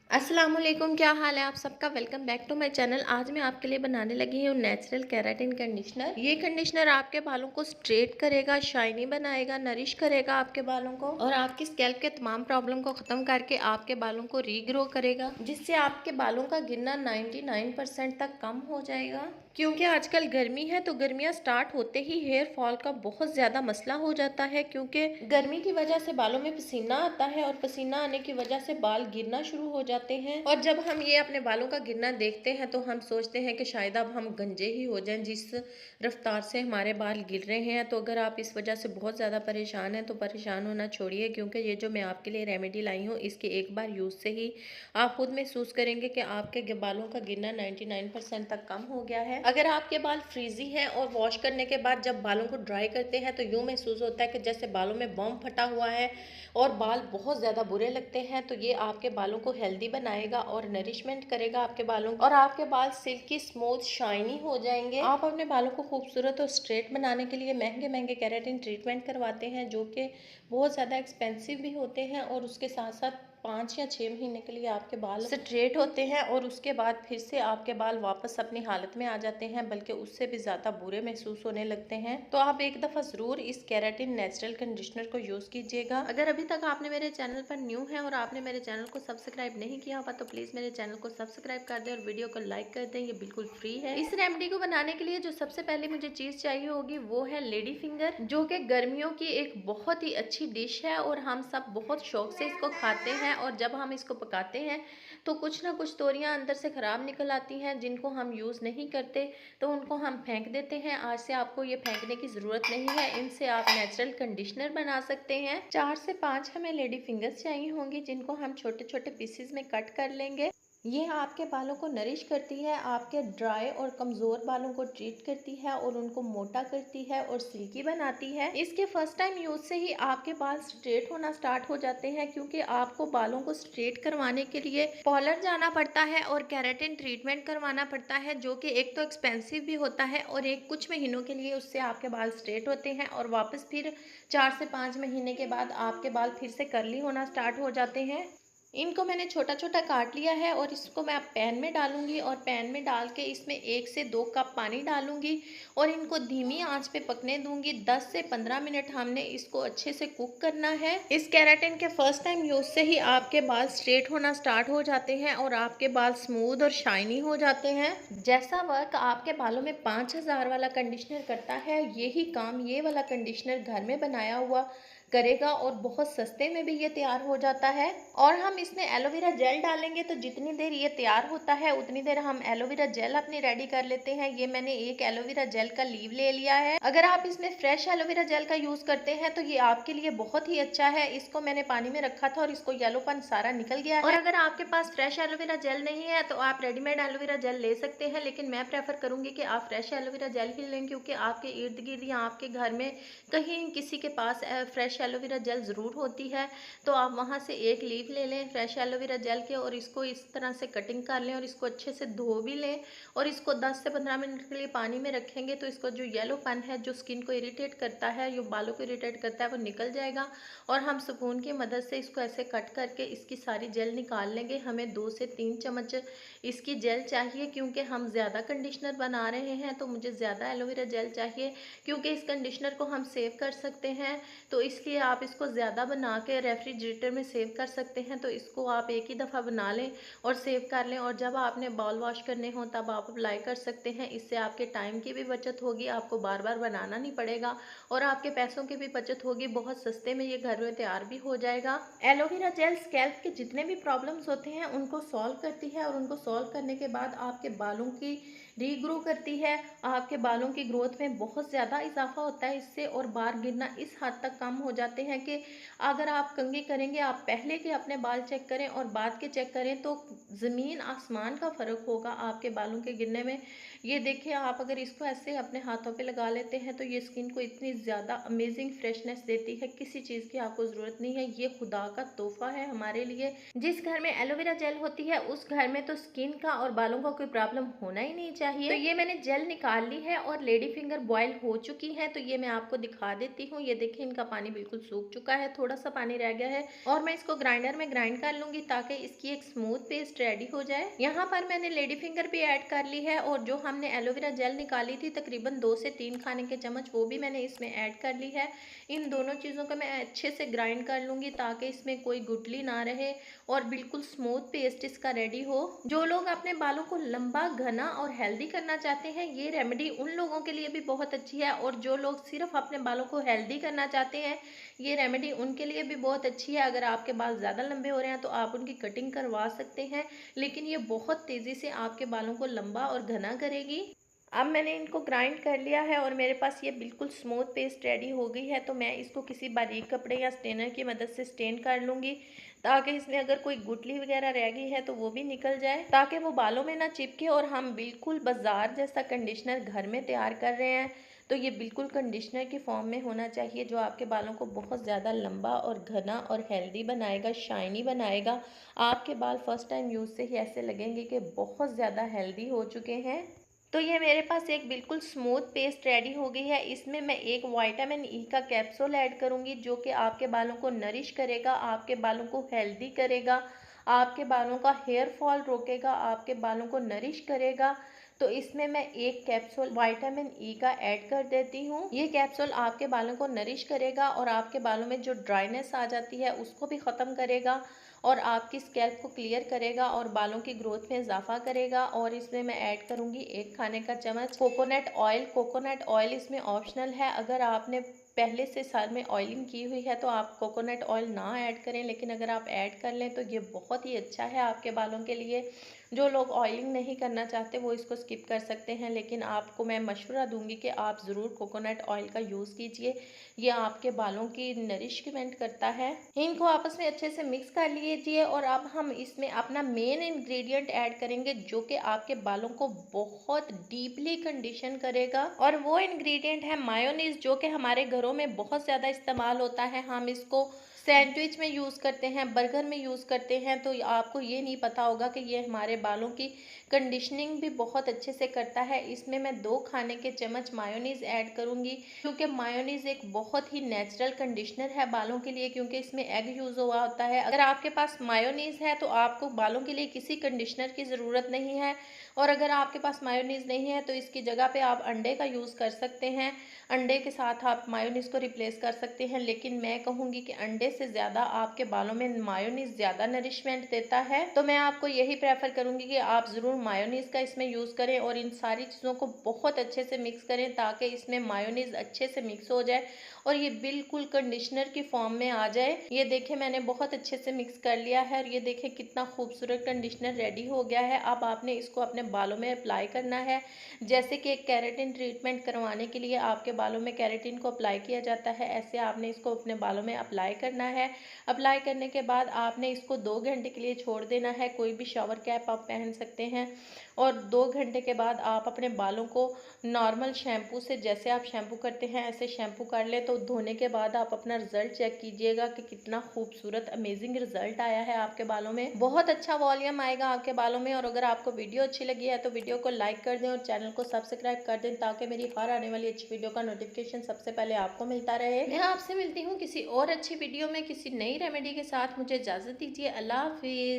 अस्सलाम वालेकुम, क्या हाल है आप सबका। Welcome back to my channel. आज मैं आपके लिए बनाने लगी हूँ नेचुरल केराटिन कंडीशनर। ये कंडीशनर आपके बालों को स्ट्रेट करेगा, शाइनी बनाएगा, नरिश करेगा आपके बालों को और आपकी स्कैल्प के तमाम प्रॉब्लम को खत्म करके आपके बालों को रीग्रो करेगा, जिससे आपके बालों का गिरना 99% तक कम हो जाएगा। क्योंकि आजकल गर्मी है तो गर्मियाँ स्टार्ट होते ही हेयर फॉल का बहुत ज़्यादा मसला हो जाता है, क्योंकि गर्मी की वजह से बालों में पसीना आता है और पसीना आने की वजह से बाल गिरना शुरू हो जाते हैं। और जब हम ये अपने बालों का गिरना देखते हैं तो हम सोचते हैं कि शायद अब हम गंजे ही हो जाएं, जिस रफ्तार से हमारे बाल गिर रहे हैं। तो अगर आप इस वजह से बहुत ज़्यादा परेशान हैं तो परेशान होना छोड़िए, क्योंकि ये जो मैं आपके लिए रेमेडी लाई हूँ इसके एक बार यूज़ से ही आप खुद महसूस करेंगे कि आपके बालों का गिरना 99% तक कम हो गया है। अगर आपके बाल फ्रीजी हैं और वॉश करने के बाद जब बालों को ड्राई करते हैं तो यूँ महसूस होता है कि जैसे बालों में बम फटा हुआ है और बाल बहुत ज़्यादा बुरे लगते हैं, तो ये आपके बालों को हेल्दी बनाएगा और नरिशमेंट करेगा आपके बालों और आपके बाल सिल्की, स्मूथ, शाइनी हो जाएंगे। आप अपने बालों को खूबसूरत और स्ट्रेट बनाने के लिए महंगे महंगे केराटिन ट्रीटमेंट करवाते हैं, जो कि बहुत ज़्यादा एक्सपेंसिव भी होते हैं, और उसके साथ साथ 5 या 6 महीने के लिए आपके बाल स्ट्रेट होते हैं और उसके बाद फिर से आपके बाल वापस अपनी हालत में आ जाते हैं, बल्कि उससे भी ज़्यादा बुरे महसूस होने लगते हैं। तो आप एक दफ़ा ज़रूर इस केराटिन नेचुरल कंडीशनर को यूज़ कीजिएगा। अगर अभी तक आपने मेरे चैनल पर न्यू है और आपने मेरे चैनल को सब्सक्राइब नहीं किया हुआ तो प्लीज़ मेरे चैनल को सब्सक्राइब कर दें और वीडियो को लाइक कर दें। ये बिल्कुल फ्री है। इस रेमेडी को बनाने के लिए जो सबसे पहले मुझे चीज़ चाहिए होगी वो है लेडी फिंगर, जो कि गर्मियों की एक बहुत ही अच्छी डिश है और हम सब बहुत शौक से इसको खाते हैं। और जब हम इसको पकाते हैं तो कुछ ना कुछ तोरियां अंदर से ख़राब निकल आती हैं, जिनको हम यूज़ नहीं करते तो उनको हम फेंक देते हैं। आज से आपको ये फेंकने की ज़रूरत नहीं है, इनसे आप नेचुरल कंडीशनर बना सकते हैं। 4 से 5 हमें लेडी फिंगर्स चाहिए होंगी, जिनको हम छोटे छोटे पीसेस में कट कर लेंगे। ये आपके बालों को नरिश करती है, आपके ड्राई और कमज़ोर बालों को ट्रीट करती है और उनको मोटा करती है और सिल्की बनाती है। इसके फर्स्ट टाइम यूज़ से ही आपके बाल स्ट्रेट होना स्टार्ट हो जाते हैं, क्योंकि आपको बालों को स्ट्रेट करवाने के लिए पार्लर जाना पड़ता है और केराटिन ट्रीटमेंट करवाना पड़ता है, जो कि एक तो एक्सपेंसिव भी होता है और एक कुछ महीनों के लिए उससे आपके बाल स्ट्रेट होते हैं और वापस फिर 4 से 5 महीने के बाद आपके बाल फिर से कर्ली होना स्टार्ट हो जाते हैं। इनको मैंने छोटा छोटा काट लिया है और इसको मैं अब पैन में डालूंगी और पैन में डाल के इसमें 1 से 2 कप पानी डालूंगी और इनको धीमी आंच पे पकने दूंगी। 10 से 15 मिनट हमने इसको अच्छे से कुक करना है। इस केराटिन के फर्स्ट टाइम यूज से ही आपके बाल स्ट्रेट होना स्टार्ट हो जाते हैं और आपके बाल स्मूथ और शाइनी हो जाते हैं। जैसा वर्क आपके बालों में 5000 वाला कंडीशनर करता है, यही काम ये वाला कंडीशनर घर में बनाया हुआ करेगा और बहुत सस्ते में भी ये तैयार हो जाता है। और हम इसमें एलोवेरा जेल डालेंगे तो जितनी देर ये तैयार होता है उतनी देर हम एलोवेरा जेल अपनी रेडी कर लेते हैं। ये मैंने एक एलोवेरा जेल का लीव ले लिया है। अगर आप इसमें फ्रेश एलोवेरा जेल का यूज करते हैं तो ये आपके लिए बहुत ही अच्छा है। इसको मैंने पानी में रखा था और इसको येलोपन सारा निकल गया है। और अगर आपके पास फ्रेश एलोवेरा जेल नहीं है तो आप रेडीमेड एलोवेरा जेल ले सकते हैं, लेकिन मैं प्रेफर करूंगी कि आप फ्रेश एलोवेरा जेल ही लें, क्योंकि आपके इर्द गिर्द या आपके घर में कहीं किसी के पास फ्रेश एलोवेरा जेल ज़रूर होती है, तो आप वहाँ से एक लीफ ले लें फ्रेश एलोवेरा जेल के और इसको इस तरह से कटिंग कर लें और इसको अच्छे से धो भी लें और इसको 10 से 15 मिनट के लिए पानी में रखेंगे तो इसको जो येलोपन है, जो स्किन को इरिटेट करता है, जो बालों को इरिटेट करता है, वो निकल जाएगा। और हम स्पून की मदद से इसको ऐसे कट करके इसकी सारी जेल निकाल लेंगे। हमें 2 से 3 चम्मच इसकी जेल चाहिए, क्योंकि हम ज़्यादा कंडीशनर बना रहे हैं तो मुझे ज़्यादा एलोवेरा जेल चाहिए, क्योंकि इस कंडीशनर को हम सेव कर सकते हैं। तो इसलिए आप इसको ज़्यादा बना के रेफ्रिजरेटर में सेव कर सकते हैं। तो इसको आप एक ही दफ़ा बना लें और सेव कर लें और जब आपने बाल वॉश करने हो तब आप अप्लाई कर सकते हैं। इससे आपके टाइम की भी बचत होगी, आपको बार बार बनाना नहीं पड़ेगा और आपके पैसों की भी बचत होगी। बहुत सस्ते में ये घर में तैयार भी हो जाएगा। एलोवेरा जेल स्कैल्प के जितने भी प्रॉब्लम्स होते हैं उनको सॉल्व करती है और उनको सॉल्व करने के बाद आपके बालों की रीग्रो करती है। आपके बालों की ग्रोथ में बहुत ज़्यादा इजाफा होता है इससे और बाल गिरना इस हद तक कम हो जाते हैं कि अगर आप कंघी करेंगे, आप पहले के अपने बाल चेक करें और बाद के चेक करें तो ज़मीन आसमान का फ़र्क होगा आपके बालों के गिरने में। ये देखिए, आप अगर इसको ऐसे अपने हाथों पे लगा लेते हैं तो ये स्किन को इतनी ज़्यादा अमेजिंग फ्रेशनेस देती है, किसी चीज़ की आपको ज़रूरत नहीं है। ये खुदा का तोहफा है हमारे लिए। जिस घर में एलोवेरा जेल होती है उस घर में तो स्किन का और बालों का कोई प्रॉब्लम होना ही नहीं चाहिए। चाहिए। तो ये मैंने जेल निकाल ली है और लेडी फिंगर बॉयल हो चुकी है, तो ये मैं आपको दिखा देती हूँ। ये देखिए इनका पानी बिल्कुल सूख चुका है, थोड़ा सा पानी रह गया है और मैं इसको ग्राइंडर में ग्राइंड कर लूंगी ताकि इसकी एक स्मूथ पेस्ट रेडी हो जाए। यहाँ पर मैंने लेडी फिंगर भी ऐड कर ली है और जो हमने एलोवेरा जेल निकाली थी तकरीबन 2 से 3 खाने के चम्मच, वो भी मैंने इसमें ऐड कर ली है। इन दोनों चीज़ों को मैं अच्छे से ग्राइंड कर लूंगी ताकि इसमें कोई गुठली ना रहे और बिल्कुल स्मूथ पेस्ट इसका रेडी हो। जो लोग अपने बालों को लंबा, घना और हेल्दी करना चाहते हैं, ये रेमेडी उन लोगों के लिए भी बहुत अच्छी है। और जो लोग सिर्फ अपने बालों को हेल्दी करना चाहते हैं, ये रेमेडी उनके लिए भी बहुत अच्छी है। अगर आपके बाल ज़्यादा लंबे हो रहे हैं तो आप उनकी कटिंग करवा सकते हैं, लेकिन ये बहुत तेज़ी से आपके बालों को लंबा और घना करेगी। अब मैंने इनको ग्राइंड कर लिया है और मेरे पास ये बिल्कुल स्मूथ पेस्ट रेडी हो गई है। तो मैं इसको किसी बारीक कपड़े या स्ट्रेनर की मदद से स्ट्रेन कर लूँगी ताकि इसमें अगर कोई गुठली वगैरह रह गई है तो वो भी निकल जाए, ताकि वो बालों में ना चिपके और हम बिल्कुल बाजार जैसा कंडीशनर घर में तैयार कर रहे हैं। तो ये बिल्कुल कंडीशनर की फॉर्म में होना चाहिए जो आपके बालों को बहुत ज़्यादा लंबा और घना और हेल्दी बनाएगा, शाइनी बनाएगा। आपके बाल फर्स्ट टाइम यूज़ से ही ऐसे लगेंगे कि बहुत ज़्यादा हेल्दी हो चुके हैं। तो ये मेरे पास एक बिल्कुल स्मूथ पेस्ट रेडी हो गई है। इसमें मैं एक विटामिन ई का कैप्सूल ऐड करूँगी जो कि आपके बालों को नरिश करेगा, आपके बालों को हेल्दी करेगा, आपके बालों का हेयर फॉल रोकेगा, आपके बालों को नरिश करेगा। तो इसमें मैं एक कैप्सूल विटामिन ई का ऐड कर देती हूँ। ये कैप्सूल आपके बालों को नरिश करेगा और आपके बालों में जो ड्राइनेस आ जाती है उसको भी ख़त्म करेगा और आपकी स्कैल्प को क्लियर करेगा और बालों की ग्रोथ में इजाफा करेगा। और इसमें मैं ऐड करूँगी 1 खाने का चम्मच कोकोनट ऑयल। कोकोनट ऑयल इसमें ऑप्शनल है, अगर आपने पहले से सर में ऑयलिंग की हुई है तो आप कोकोनट ऑयल ना ऐड करें, लेकिन अगर आप ऐड कर लें तो ये बहुत ही अच्छा है आपके बालों के लिए। जो लोग ऑयलिंग नहीं करना चाहते वो इसको स्किप कर सकते हैं, लेकिन आपको मैं मशवरा दूंगी कि आप ज़रूर कोकोनट ऑयल का यूज़ कीजिए। ये आपके बालों की नरिशमेंट करता है। इनको आपस में अच्छे से मिक्स कर लीजिए और अब हम इसमें अपना मेन इंग्रेडिएंट ऐड करेंगे जो कि आपके बालों को बहुत डीपली कंडीशन करेगा। और वो इंग्रेडिएंट है मायोनीज, जो कि हमारे घरों में बहुत ज़्यादा इस्तेमाल होता है। हम इसको सैंडविच में यूज़ करते हैं, बर्गर में यूज़ करते हैं। तो आपको ये नहीं पता होगा कि ये हमारे बालों की कंडीशनिंग भी बहुत अच्छे से करता है। इसमें मैं 2 खाने के चम्मच मायोनीज़ ऐड करूँगी क्योंकि मायोनीज़ एक बहुत ही नेचुरल कंडीशनर है बालों के लिए, क्योंकि इसमें एग यूज़ हुआ होता है। अगर आपके पास मायोनीज़ है तो आपको बालों के लिए किसी कंडीशनर की ज़रूरत नहीं है। और अगर आपके पास मायोनीज़ नहीं है तो इसकी जगह पे आप अंडे का यूज़ कर सकते हैं। अंडे के साथ आप मायोनीज़ को रिप्लेस कर सकते हैं, लेकिन मैं कहूँगी कि अंडे से ज़्यादा आपके बालों में मायोनीज़ ज़्यादा नरिशमेंट देता है। तो मैं आपको यही प्रेफर करूँगी कि आप ज़रूर मायोनीज़ का इसमें यूज़ करें और इन सारी चीज़ों को बहुत अच्छे से मिक्स करें ताकि इसमें मायोनीज़ अच्छे से मिक्स हो जाए और ये बिल्कुल कंडीशनर की फॉर्म में आ जाए। ये देखें मैंने बहुत अच्छे से मिक्स कर लिया है और ये देखें कितना खूबसूरत कंडीशनर रेडी हो गया है। अब आपने इसको अपने बालों में अप्लाई करना है। जैसे कि एक केराटिन ट्रीटमेंट करवाने के लिए आपके बालों में केराटिन को अप्लाई किया जाता है, ऐसे आपने इसको अपने बालों में अप्लाई करना है। अप्लाई करने के बाद आपने इसको 2 घंटे के लिए छोड़ देना है। कोई भी शावर कैप आप पहन सकते हैं और 2 घंटे के बाद आप अपने बालों को नॉर्मल शैम्पू से, जैसे आप शैम्पू करते हैं ऐसे शैम्पू कर ले। तो धोने के बाद आप अपना रिजल्ट चेक कीजिएगा कि कितना खूबसूरत अमेजिंग रिजल्ट आया है आपके बालों में। बहुत अच्छा वॉल्यूम आएगा आपके बालों में। और अगर आपको वीडियो अच्छी लगी है तो वीडियो को लाइक कर दें और चैनल को सब्सक्राइब कर दें ताकि मेरी हर आने वाली अच्छी वीडियो का नोटिफिकेशन सबसे पहले आपको मिलता रहे। मैं आपसे मिलती हूँ किसी और अच्छी वीडियो में किसी नई रेमेडी के साथ। मुझे इजाज़त दीजिए। अल्लाह हाफिज़।